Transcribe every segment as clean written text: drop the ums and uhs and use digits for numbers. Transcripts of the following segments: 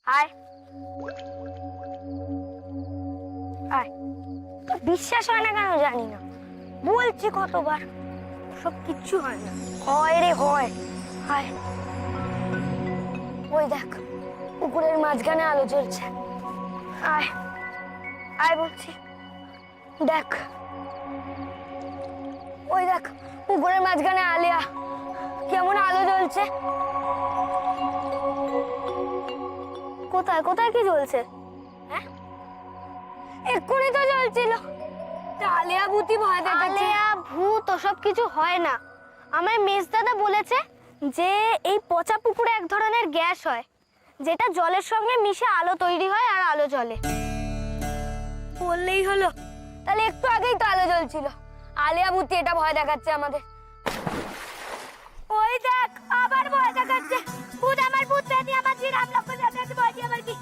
আয় আয়। বিশ্বাস হয় না কেন জানি না, বলছি কতবার, সব কিচ্ছু হয় না। হয় রে হয়। আয়, ওই দেখ পুকুরের মাঝখানে আলো জ্বলছে। আয় আয় বলছি, দেখ ওই দেখ পুকুরের মাঝখানে আলিয়া কেমন আলো জ্বলছে। কোথায় কোথায় কি জ্বলছে? হ্যাঁ, এক্ষুনি তো জ্বলছিল। আলিয়া ভূতি ভয় দেখাচ্ছে। আলিয়া ভূত ওসব কিছু হয় না। আমার মেজ দাদা বলেছে যে এই পচা পুকুরে এক ধরনের গ্যাস হয়, যেটা জলের সঙ্গে মিশে আলো তৈরি হয় আর আলো জ্বলে। বললেই হলো, তাহলে একটু আগেই তো আলো জ্বলছিল। আলিয়া ভূতি এটা ভয় দেখাচ্ছে আমাদের। ওই দেখ আবার ভয় দেখাচ্ছে। ভূত আমার ভূত বেনি আমার জি রাম লক্ষ্মণ যাচ্ছে ভয় দিয়ে আমার কি?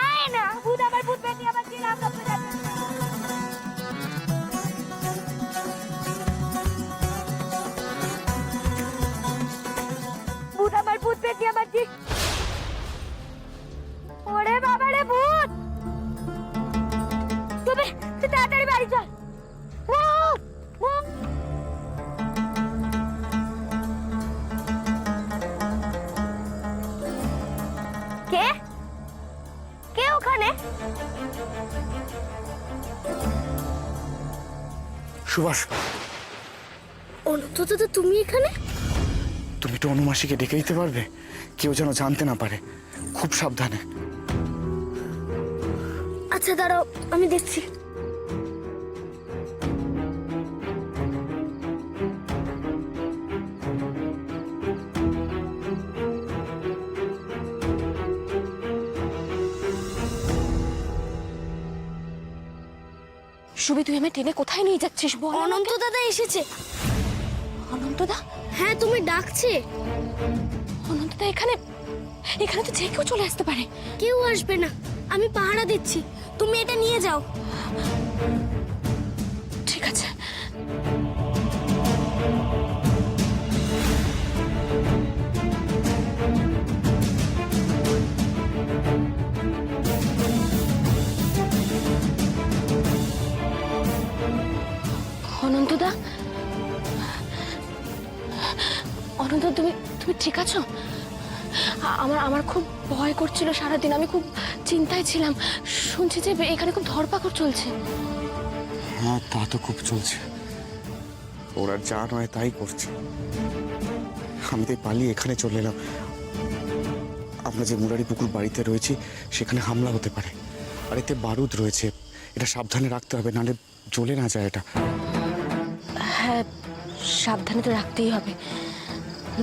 আয় না, ভূত আমার ভূত বেনি আমার জি রাম লক্ষ্মণ যাচ্ছে। ভূত আমার ভূত বেনি আমার জি। ওরে বাবা রে ভূত! তুই তাড়াতাড়ি বাড়ি চল। ভূত! ভূত! কে কে ওখানে? সুভাষ, অনন্ত দাদা তুমি এখানে? তুমি একটু অনুমাসীকে ডেকে দিতে পারবে? কেউ যেন জানতে না পারে, খুব সাবধানে। আচ্ছা দাঁড়াও, আমি দেখছি। সুবি, তুই আমি টেনে কোথায় নিয়ে যাচ্ছিস বল? অনন্ত দাদা এসেছে। অনন্তদা? হ্যাঁ, তুমি ডাকছে। অনন্তদা এখানে এখানে তো যে কেউ চলে আসতে পারে। কেউ আসবে না, আমি পাহারা দিচ্ছি। তুমি এটা নিয়ে যাও। ঠিক আছে। অনন্তদা, অনন্ত, তুমি তুমি ঠিক আছো? আমার আমার খুব ভয় করছিল সারাদিন, আমি খুব চিন্তায় ছিলাম। শুনছি যে এখানে খুব ধরপাকড় চলছে। হ্যাঁ, তা তো খুব চলছে। ওরা যা নয় তাই করছে। আমি তাই পালিয়ে এখানে চলে এলাম। আমরা যে মুরারি পুকুর বাড়িতে রয়েছি সেখানে হামলা হতে পারে, আর এতে বারুদ রয়েছে। এটা সাবধানে রাখতে হবে, নাহলে জ্বলে না যায় এটা। হ্যাঁ, সাবধানে তো রাখতেই হবে,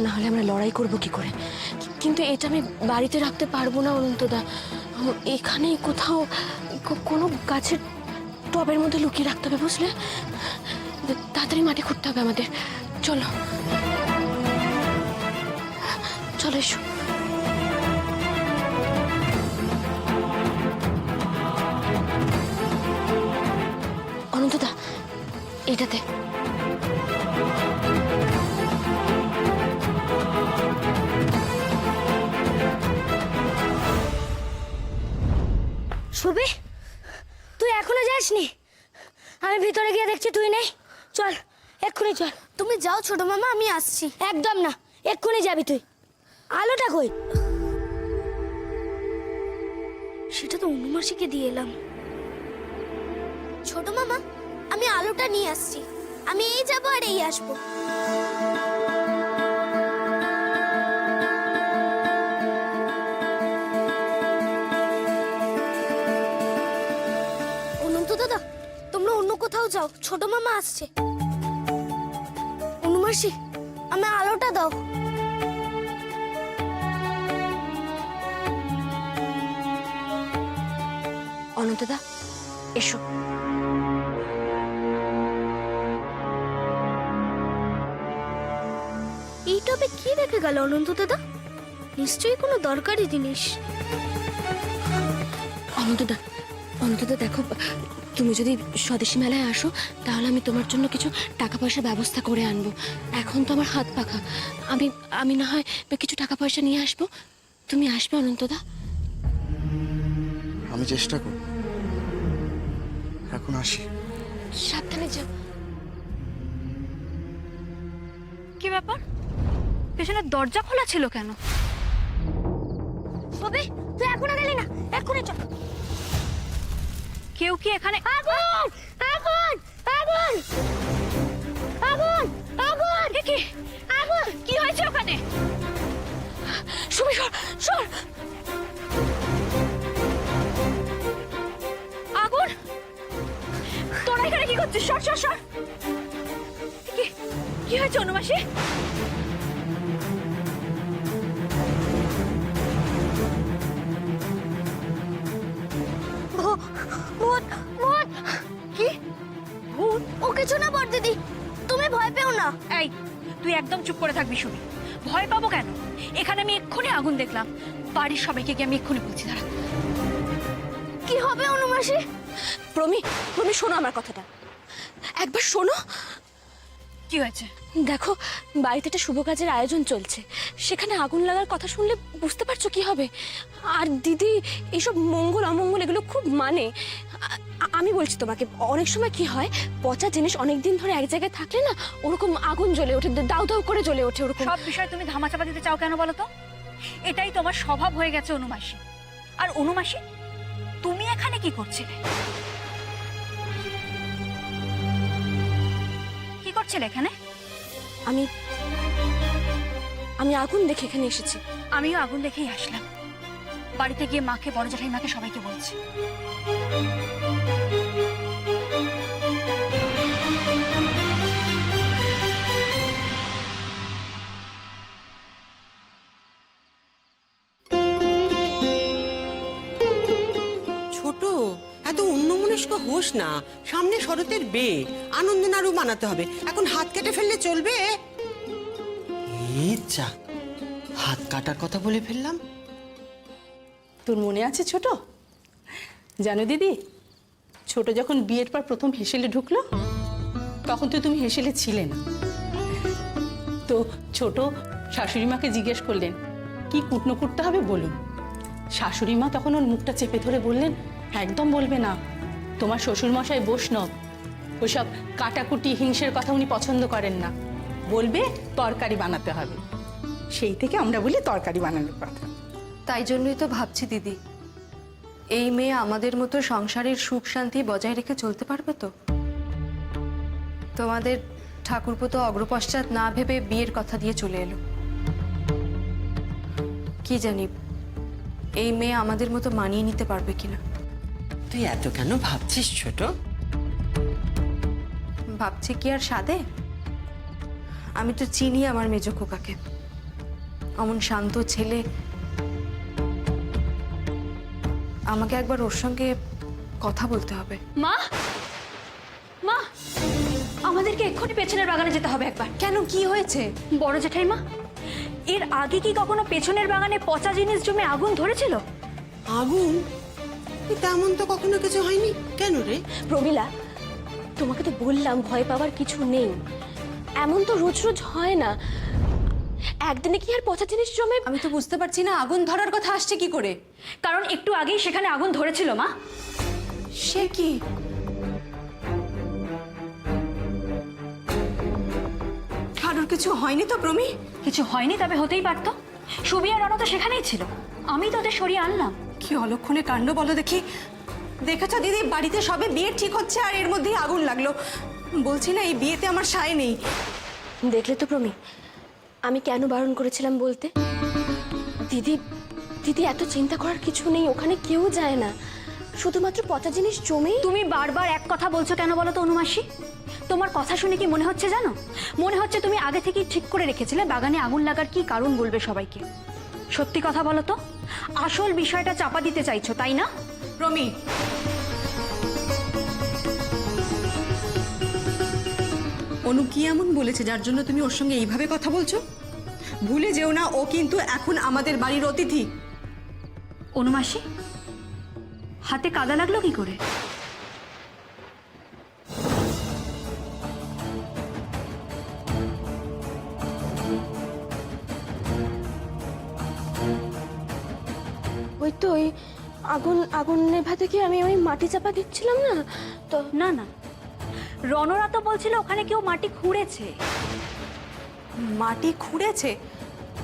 নাহলে আমরা লড়াই করব কি করে? কিন্তু এটা আমি বাড়িতে রাখতে পারবো না অনন্তদা। এখানেই কোথাও কোনো গাছের টবের মধ্যে লুকিয়ে রাখতে হবে, বুঝলে? তাড়াতাড়ি মাটি খুঁড়তে হবে আমাদের। চলো চলো, এসো। অনন্তদা, এটাতে। শুভি, তুই এখনো যাসনি? আমি ভিতরে গিয়ে দেখছি তুই নেই। চল, এক্ষুনি চল। তুমি যাও ছোট মামা, আমি আসছি। একদম না, এক্ষুনি যাবি তুই। আলোটা কই? সেটা তো অনুমাসীকে দিয়ে এলাম। ছোট মামা, আমি আলোটা নিয়ে আসছি। আমি এই যাবো আর এই আসবো। অনন্ত দাদা, তোমরা অন্য কোথাও যাও, ছোট মামা আসছে। অনুমাসী, আমি আলোটা দাও। অনন্তদা, এসো। এই টবে কি রেখে গেল অনন্ত দাদা? নিশ্চয়ই কোনো দরকারি জিনিস। অনন্তদা, অনন্তদা দেখো, তুমি যদি স্বদেশী মেলায় আসো তাহলে আমি তোমার জন্য কিছু টাকা পয়সার ব্যবস্থা করে আনবো। এখন তো আমার হাত পাখা, আমি না হয় কিছু টাকা পয়সা নিয়ে আসবো। তুমি আসবে অনন্তদা? আমি চেষ্টা করব। এখন আসি। সাবধানে যাও। কি ব্যাপার, পেছনের দরজা খোলা ছিল কেন? তবে তুই এখনো গেলি না, এক্ষুনি চল। কেউ কি এখানে? আগুন আগুন আগুন আগুন আগুন! এ কি আগুন! কি হয়েছে ওখানে? সুমি সর সর। আগুন! তোরা এখানে কি করছিস? সর সর সর। কি কি হয়েছে অনুমাসী? ভূত ভূত! কি ভূত? ও কিছু না বড় দিদি, তুমি ভয় পেও না। এই, তুই একদম চুপ করে থাকবি শুনি। ভয় পাবো কেন? এখানে আমি এক্ষুনি আগুন দেখলাম। বাড়ির সবাইকে গিয়ে আমি এক্ষুনি বলছি, দাঁড়া। কি হবে অনুমাসী? প্রমি, প্রমি শোনো আমার কথাটা, একবার শোনো। কি হয়েছে? দেখো, বাড়িতে একটা শুভ কাজের আয়োজন চলছে, সেখানে আগুন লাগার কথা শুনলে বুঝতে পারছো কি হবে। আর দিদি এইসব মঙ্গল অমঙ্গল এগুলো খুব মানে। আমি বলছি তোমাকে, অনেক সময় কি হয়, পচা জিনিস অনেক দিন ধরে এক জায়গায় থাকলে না ওরকম আগুন জ্বলে ওঠে, দাউ দাউ করে জ্বলে ওঠে ওরকম। সব বিষয় তুমি ধামাচাপা দিতে চাও কেন বলো তো? এটাই তোমার স্বভাব হয়ে গেছে অনুমাসী। আর অনুমাসী, তুমি এখানে কি করছিলে? কি করছিলে এখানে? আমি আমি আগুন দেখে এখানে এসেছি। আমিও আগুন দেখেই আসলাম। বাড়িতে গিয়ে মাকে, বড় জ্যাঠাইমাকে সবাইকে বলছি। ছোট, এত অন্যমনস্ক হোস না। সামনে শরতের বিয়ে, আনন্দ নাড়ু বানাতে হবে। এখন হাত কেটে ফেললে চলবে? এই যা, হাত কাটার কথা বলে ফেললাম। তোর মনে আছে ছোট? জানো দিদি, ছোট যখন বিয়ের পর প্রথম হেসেলে ঢুকলো, তখন তো তুমি হেসেলে ছিলে না। তো ছোট শাশুড়ি মাকে জিজ্ঞেস করলেন কি কুটনো করতে হবে বলুন। শাশুড়ি মা তখন ওর মুখটা চেপে ধরে বললেন, একদম বলবে না, তোমার শ্বশুরমশাই বৈষ্ণব, ওসব কাটাকুটি হিংসের কথা উনি পছন্দ করেন না, বলবে তরকারি বানাতে হবে। সেই থেকে আমরা বলি তরকারি বানানোর কথা। তাই জন্যই তো ভাবছি দিদি, এই মেয়ে আমাদের মতো সংসারের সুখ শান্তি বজায় রেখে চলতে পারবে তো? তোমাদের ঠাকুরপো তো অগ্রপশ্চাৎ না ভেবে বিয়ের কথা দিয়ে চলে এলো। কি জানি এই মেয়ে আমাদের মতো মানিয়ে নিতে পারবে কিনা। তুই এত কেন ভাবছিস ছোট? ভাবছি কি আর সাধে? আমি তো চিনি আমার মেজ খোকাকে, অমন শান্ত ছেলে। আমাকে একবার ওর সঙ্গে কথা বলতে হবে। মা, মা, আমাদেরকে এক্ষুনি পেছনের বাগানে যেতে হবে একবার। কেন, কি হয়েছে? বড় জেঠাইমা, এর আগে কি কখনো পেছনের বাগানে পচা জিনিস জমে আগুন ধরেছিল? আগুন? তেমন তো কখনো কিছু হয়নি। কেন রে? প্রমিলা, তোমাকে তো বললাম ভয় পাওয়ার কিছু নেই। এমন তো রোজ রোজ হয় না, একদিনে কি আর পচা জিনিস জমে? আমি তো বুঝতে পারছি না আগুন ধরার কথা আসছে কি করে। কারণ একটু আগেই সেখানে আগুন ধরেছিল মা। সে কি? কারোর কিছু হয়নি তো প্রমি? কিছু হয়নি, তবে হতেই পারতো। সুবি আর রণ তো সেখানেই ছিল, আমি তো ওদের সরিয়ে আনলাম। কি অলক্ষণে কাণ্ড বলো দেখি। দেখেছ দিদি, বাড়িতে সবে বিয়ে ঠিক হচ্ছে আর এর মধ্যেই আগুন লাগলো। বলছি না, এই বিয়েতে আমার সায় নেই। দেখলে তো প্রমি, আমি কেন বারণ করেছিলাম বলতে? দিদি, দিদি এত চিন্তা করার কিছু নেই, ওখানে কেউ যায় না, শুধুমাত্র পচা জিনিস জমেই। তুমি বারবার এক কথা বলছো কেন বলো তো অনুমাসী? তোমার কথা শুনে কি মনে হচ্ছে জানো? মনে হচ্ছে তুমি আগে থেকেই ঠিক করে রেখেছিলে বাগানে আগুন লাগার কি কারণ বলবে সবাইকে। সত্যি কথা বলো তো, আসল বিষয়টা চাপা দিতে চাইছো তাই না? প্রমি, অনু কি এমন বলেছে যার জন্য তুমি ওর সঙ্গে এইভাবে কথা বলছো? ভুলে যেও না, ও কিন্তু এখন আমাদের বাড়ির অতিথি। অনুমাসী, হাতে কাদা লাগলো কি করে? ওই তো আগুন আগুন নেভাতে কি আমি ওই মাটি চাপা দিচ্ছিলাম না তো? না না, রনরা তো বলছিল ওখানে কেউ মাটি খুঁড়েছে। মাটি খুঁড়েছে,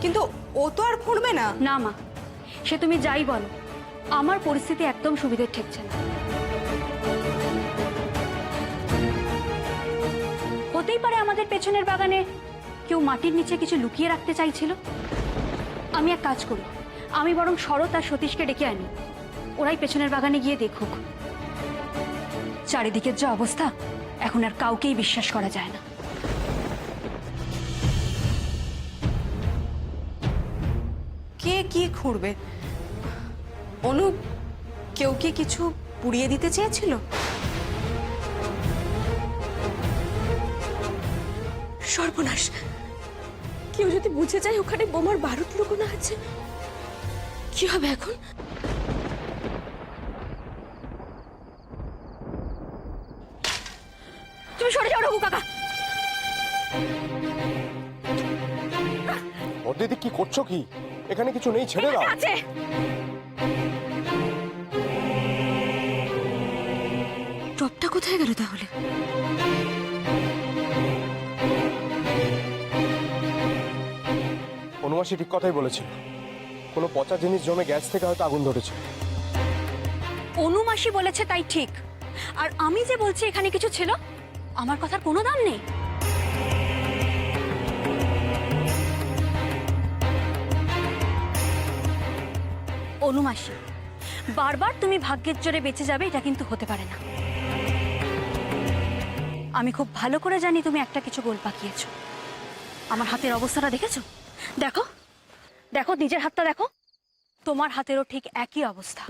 কিন্তু ও তো আর খুঁড়বে না। না মা, সে তুমি যাই বলো, আমার পরিস্থিতি একদম সুবিধের ঠেকছে না। হতেই পারে আমাদের পেছনের বাগানে কেউ মাটির নিচে কিছু লুকিয়ে রাখতে চাইছিল। আমি এক কাজ করি, আমি বরং শরৎ আর সতীশকে ডেকে আনি, ওরাই পেছনের বাগানে গিয়ে দেখুক। চারিদিকের যে অবস্থা, এখন আর কাউকেই বিশ্বাস করা যায় না। কে কি খুঁড়বে? অনু, কেউ কি কিছু পুড়িয়ে দিতে চেয়েছিল? সর্বনাশ, কেউ যদি বুঝে যায় ওখানে বোমার বারুদ লুকোনো আছে, কি হবে এখন? তুমি সরে যাও রঘু কাকা। ও দিদি কি করছো কি? এখানে কিছু নেই, ছেড়ে দাও। আছে টপটা কোথায় গেল তাহলে? অনুমাসী ঠিক কথাই বলেছিল, কোনো পচা জিনিস জমে গ্যাস থেকে হয়তো আগুন ধরেছে। অনুমাসী বলেছে তাই ঠিক, আর আমি যে বলছি এখানে কিছু ছিল, আমার কথার কোনো দাম নেই। অনুমাসী, বারবার তুমি ভাগ্যের জোরে বেঁচে যাবে এটা কিন্তু হতে পারে না। আমি খুব ভালো করে জানি তুমি একটা কিছু গোল পাকিয়েছো। আমার হাতের অবস্থাটা দেখেছো? দেখো দেখো, নিজের হাতটা দেখো, তোমার হাতেরও ঠিক একই অবস্থা।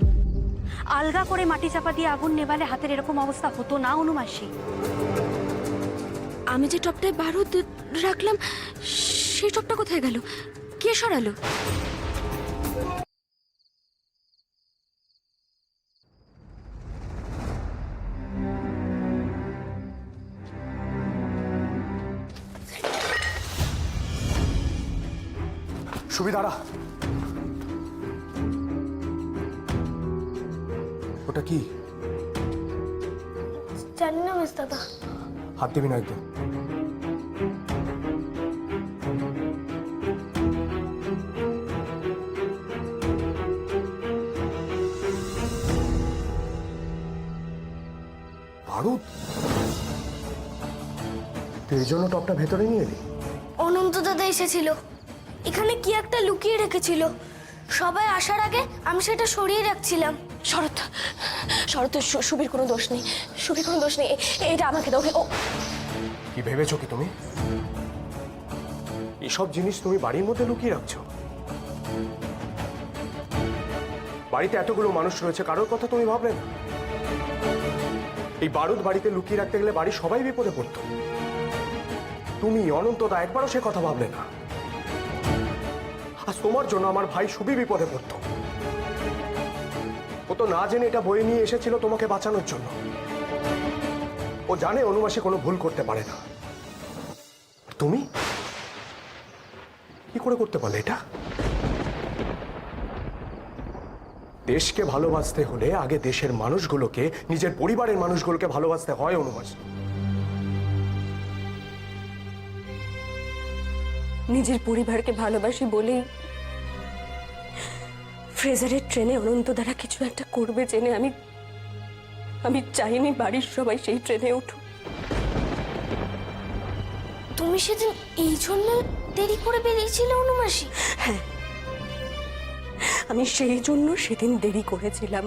আলগা করে মাটি চাপা দিয়ে আগুন নেভালে হাতের এরকম অবস্থা হতো না অনুমাসী। আমি যে টপটায় বারুদ রাখলাম সেই টপটা কোথায় গেল? কে সরালো? সুবিধারা, ওটা কি? জানি না মিস দাদা। হাত দিবি না একদম। বারুদ? তুই এই জন্য টপটা ভেতরে নিয়ে এলি? অনন্ত দাদা এসেছিল, এখানে কি একটা লুকিয়ে রেখেছিল। সবাই আসার আগে আমি সেটা সরিয়ে রাখছিলাম। শরৎ, শরৎ, সুবীর কোনো দোষ নেই, সুবীর কোনো দোষ নেই, এটা আমাকে দাও। ও কি ভেবেছো কি তুমি? এসব জিনিস তুমি বাড়ির মধ্যে লুকিয়ে রাখছো? বাড়িতে এতগুলো মানুষ রয়েছে, কারোর কথা তুমি ভাবলে না? এই বারুদ বাড়িতে লুকিয়ে রাখতে গেলে বাড়ির সবাই বিপদে পড়তো। তুমি অনন্তদা একবারও সে কথা ভাবলে না। আজ তোমার জন্য আমার ভাই সুবি বিপদে পড়তো। ও তো না জেনে এটা বয়ে নিয়ে এসেছিল তোমাকে বাঁচানোর জন্য। ও জানে অনুমাসী কোনো ভুল করতে পারে না। তুমি কি করে করতে পারলে এটা? দেশকে ভালোবাসতে হলে আগে দেশের মানুষগুলোকে, নিজের পরিবারের মানুষগুলোকে ভালোবাসতে হয় অনুমাসী। নিজের পরিবারকে ভালোবাসি বলেই ফ্রেজারের ট্রেনে অনন্ত দ্বারা কিছু একটা করবে জেনে আমি চাইনি বাড়ির সবাই সেই ট্রেনে উঠুক। তুমি সেদিন এই জন্য দেরি করে বেরিয়েছিলে অনুমাসী? হ্যাঁ, আমি সেই জন্য সেদিন দেরি করেছিলাম।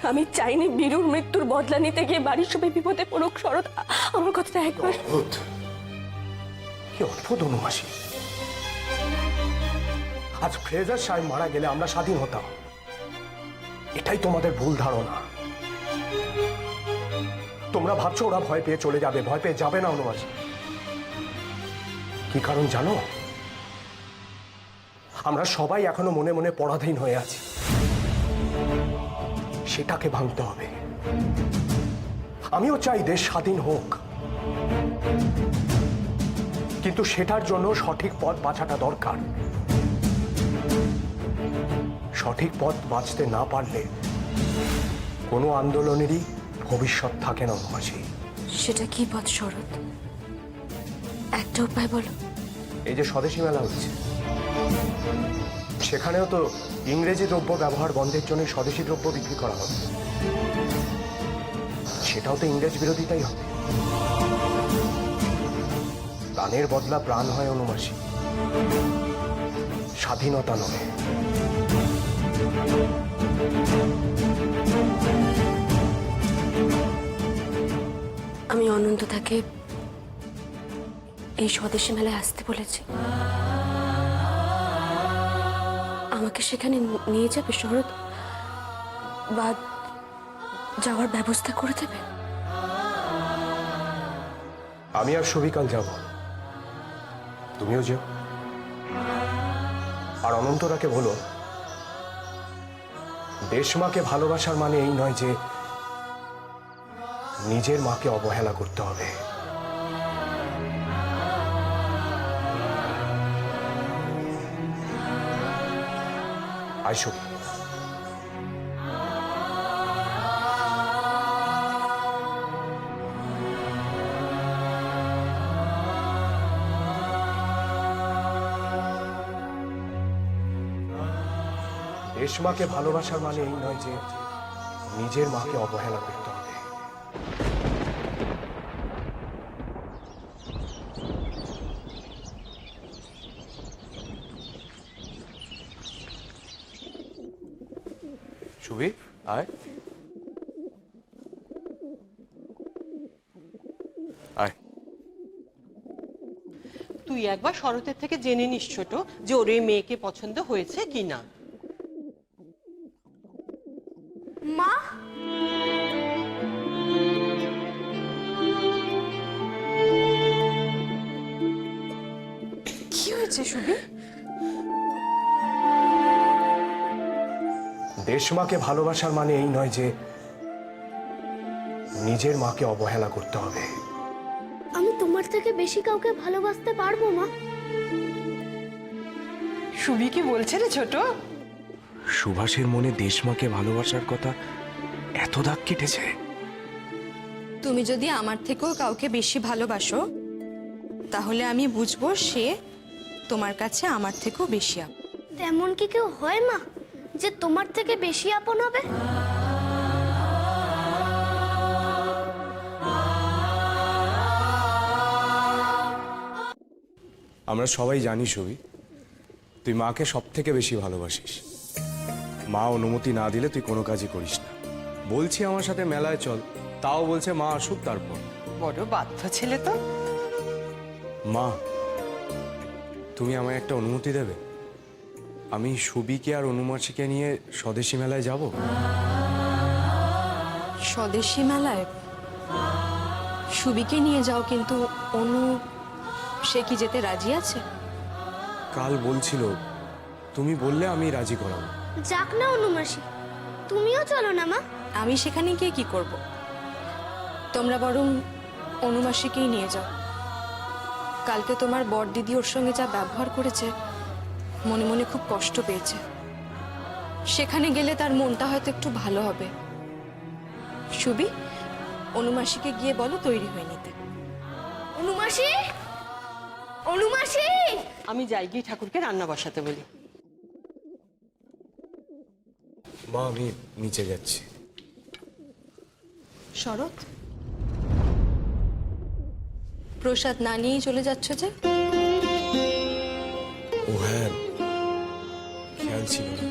আমি চাইনি বীরুর মৃত্যুর বদলা নিতে গিয়ে বাড়ির সবাই বিপদে পড়ুক। শরৎ, আমার কথাটা একবার। কি অদ্ভুত অনুমাসী। আজ ফ্রেজার সাহেব মারা গেলে আমরা স্বাধীন হতাম, এটাই তোমাদের ভুল ধারণা। তোমরা ভাবছো ওরা ভয় পেয়ে চলে যাবে, ভয় পেয়ে যাবে না অনুমাসী। কি কারণ জানো? আমরা সবাই এখনো মনে মনে পরাধীন হয়ে আছি, সেটাকে ভাঙতে হবে। আমিও চাই দেশ স্বাধীন হোক, কিন্তু সেটার জন্য সঠিক পথ বাছাটা দরকার। সঠিক পথ বাঁচতে না পারলে কোনো আন্দোলনেরই ভবিষ্যৎ থাকে না অনুমাসী। সেটা কি পথ শরৎ? একটা উপায় বলো। এই যে স্বদেশী মেলা হচ্ছে, সেখানেও তো ইংরেজি দ্রব্য ব্যবহার বন্ধের জন্য স্বদেশী দ্রব্য বিক্রি করা হবে। সেটাও তো ইংরেজ বিরোধিতাই হবে। প্রাণের বদলা প্রাণ হয় অনুমাসী, স্বাধীনতা নয়। আমি অনন্তদাকে এই স্বদেশী মেলায় আসতে বলেছি। আমাকে সেখানে নিয়ে যাবে শরৎ, বা যাওয়ার ব্যবস্থা করে দেবে? আমি আর সবিকাল যাব, তুমিও যেও। আর অনন্তদাকে বলো, দেশমাকে ভালোবাসার মানে এই নয় যে নিজের মাকে অবহেলা করতে হবে। আইসো। দেশমাকে ভালোবাসার মানে এই নয় যে নিজের মাকে অবহেলা করতে হবে। সুবি, আয় আয়। তুই একবার শরতের থেকে জেনে নিস ছোট, যে ওর এই মেয়েকে পছন্দ হয়েছে কিনা। মা, কি হয়েছে সুবি? দেশমাকে ভালোবাসার মানে এই নয় যে নিজের মাকে অবহেলা করতে হবে। আমি তোমার থেকে বেশি কাউকে ভালোবাসতে পারবো মা? সুবি কি বলছে রে ছোট? সুভাষের মনে দেশমাকে ভালোবাসার কথা এত দাগ কেটেছে। তুমি যদি আমার থেকেও কাউকে বেশি ভালোবাসো, তাহলে আমি বুঝবো সে তোমার কাছে আমার থেকেও বেশি আপন। তেমন কি কেউ হয় মা, যে তোমার থেকে বেশি আপন হবে? আমরা সবাই জানি সুবি, তুই মাকে সব থেকে বেশি ভালোবাসিস। মা অনুমতি না দিলে তুই কোনো কাজই করিস না। বলছি আমার সাথে মেলায় চল, তাও বলছে মা আসুক তারপর। বড় বাধ্য ছেলে তো। মা, তুমি আমায় একটা অনুমতি দেবে? আমি সুবিকে আর অনুমাসীকে নিয়ে স্বদেশী মেলায় যাব। স্বদেশী মেলায় সুবিকে নিয়ে যাও, কিন্তু অনু সে কি যেতে রাজি আছে? কাল বলছিল, তুমি বললে আমি রাজি করাবো। যাক না অনুমাসী, তুমিও চলো না মা। আমি সেখানে গিয়ে কি করব? তোমরা বরং অনুমাসীকেই নিয়ে যাও। কালকে তোমার বড় দিদি ওর সঙ্গে যা ব্যবহার করেছে, মনে মনে খুব কষ্ট পেয়েছে। সেখানে গেলে তার মনটা হয়তো একটু ভালো হবে। সুবি, অনুমাসীকে গিয়ে বলো তৈরি হয়ে নিতে। অনুমাসী, অনুমাসী! আমি যাই গিয়ে ঠাকুরকে রান্না বসাতে বলি। মা, আমি নিচে যাচ্ছি। শরৎ, প্রসাদ না নিয়েই চলে যাচ্ছ যে? ও হ্যাঁ, খেয়াল ছিল না।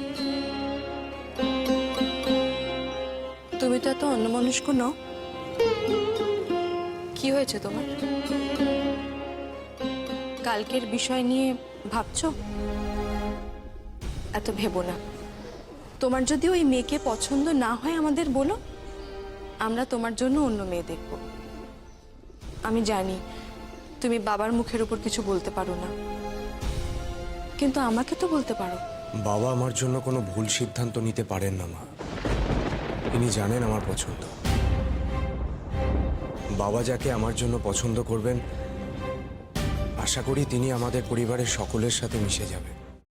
তুমি তো এত অন্যমনস্ক নও। কি হয়েছে তোমার? কালকের বিষয় নিয়ে ভাবছো? এত ভেবো না। তোমার যদি ওই মেয়েকে পছন্দ না হয় আমাদের বলো, আমরা তোমার জন্য অন্য মেয়ে দেখব। আমি জানি তুমি বাবার মুখের উপর কিছু বলতে পারো না, কিন্তু আমাকে তো বলতে পারো। বাবা আমার জন্য কোনো ভুল সিদ্ধান্ত নিতে পারেন না মা। তিনি জানেন আমার পছন্দ। বাবা যাকে আমার জন্য পছন্দ করবেন, আশা করি তিনি আমাদের পরিবারের সকলের সাথে মিশে যাবেন।